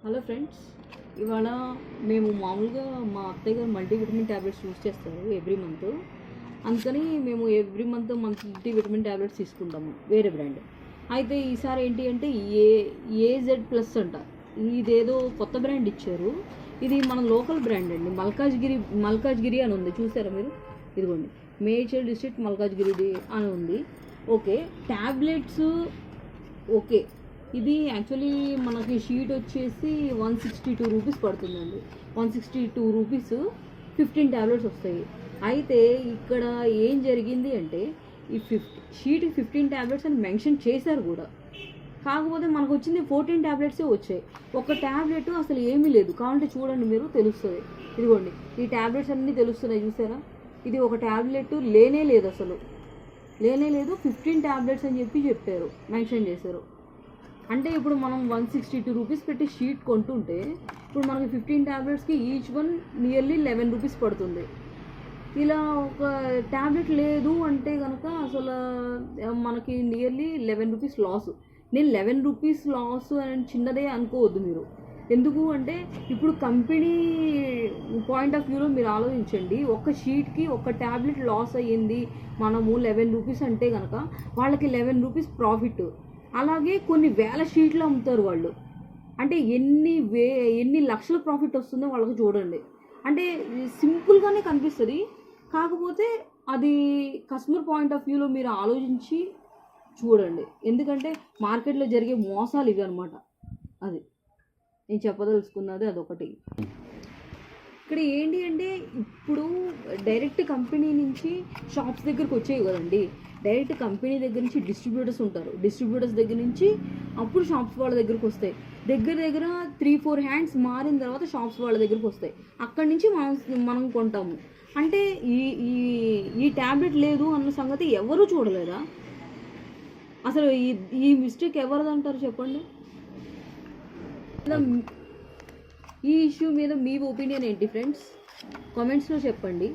Hello friends, ఇవాళ మేము మామూలుగా మా అత్తయ్య గారు మల్టీవిటమిన్ ట్యాబ్లెట్స్ యూస్ చేస్తారు ఎవ్రీ మంత్. అందుకని మేము ఎవ్రీ మంత్ మల్టీవిటమిన్ ట్యాబ్లెట్స్ తీసుకుంటాము, వేరే బ్రాండ్. అయితే ఈసారి ఏంటి అంటే ఏజెడ్ ప్లస్ అంట, ఇదేదో కొత్త బ్రాండ్ ఇచ్చారు. ఇది మన లోకల్ బ్రాండ్ అండి, మల్కాజ్గిరి అని ఉంది, చూసారా మీరు? ఇదిగోండి, మేడ్చల్ డిస్ట్రిక్ట్ మల్కాజ్గిరి అని ఉంది. Okay, tablets okay. ఇది యాక్చువల్లీ మనకి షీట్ వచ్చేసి 162 రూపీస్ పడుతుందండి. 162 రూపీస్ 15 ట్యాబ్లెట్స్ వస్తాయి. అయితే ఇక్కడ ఏం జరిగింది అంటే ఈ షీట్ 15 ట్యాబ్లెట్స్ అని మెన్షన్ చేశారు కూడా, కాకపోతే మనకు వచ్చింది 14 ట్యాబ్లెట్సే వచ్చాయి. ఒక ట్యాబ్లెట్ అసలు ఏమీ లేదు. కావాలంటే చూడండి, మీరు తెలుస్తుంది. ఇదిగోండి, ఈ ట్యాబ్లెట్స్ అన్నీ తెలుస్తున్నాయి, చూసారా? ఇది ఒక ట్యాబ్లెట్ లేనే లేదు, అసలు లేనే లేదు. 15 ట్యాబ్లెట్స్ అని చెప్పారు, మెన్షన్ చేశారు. అంటే ఇప్పుడు మనం 162 రూపీస్ పెట్టి షీట్ కొంటుంటే ఇప్పుడు మనకి 15 ట్యాబ్లెట్స్కి ఈచ్ వన్ నియర్లీ 11 రూపీస్ పడుతుంది. ఇలా ఒక ట్యాబ్లెట్ లేదు అంటే కనుక అసలు మనకి నియర్లీ 11 రూపీస్ లాస్. నేను 11 రూపీస్ లాస్ అని చిన్నదే అనుకోవద్దు మీరు. ఎందుకు అంటే ఇప్పుడు కంపెనీ పాయింట్ ఆఫ్ వ్యూలో మీరు ఆలోచించండి. ఒక షీట్కి ఒక ట్యాబ్లెట్ లాస్ అయ్యింది మనము 11 రూపీస్ అంటే కనుక వాళ్ళకి 11 రూపీస్ ప్రాఫిట్. అలాగే కొన్ని వేల షీట్లు అమ్ముతారు వాళ్ళు, అంటే ఎన్ని లక్షల ప్రాఫిట్ వస్తుందో వాళ్ళకి చూడండి. అంటే సింపుల్గానే కనిపిస్తుంది, కాకపోతే అది కస్టమర్ పాయింట్ ఆఫ్ వ్యూలో మీరు ఆలోచించి చూడండి. ఎందుకంటే మార్కెట్లో జరిగే మోసాలు ఇవి అనమాట. అది నేను చెప్పదలుచుకున్నది అదొకటి. ఇక్కడ ఏంటి అంటే ఇప్పుడు డైరెక్ట్ కంపెనీ నుంచి షాప్స్ దగ్గరకు వచ్చేవి కదండి. డైరెక్ట్ కంపెనీ దగ్గర నుంచి డిస్ట్రిబ్యూటర్స్ ఉంటారు, డిస్ట్రిబ్యూటర్స్ దగ్గర నుంచి అప్పుడు షాప్స్ వాళ్ళ దగ్గరకు వస్తాయి. దగ్గర 3-4 హ్యాండ్స్ మారిన తర్వాత షాప్స్ వాళ్ళ దగ్గరకు వస్తాయి. అక్కడి నుంచి మనం కొంటాము. అంటే ఈ ట్యాబ్లెట్ లేదు అన్న సంగతి ఎవరూ చూడలేదా? అసలు ఈ మిస్టేక్ ఎవరిదంటారు చెప్పండి? ఈ ఇష్యూ మీద మీ ఒపీనియన్ ఏంటి ఫ్రెండ్స్? కామెంట్స్లో చెప్పండి.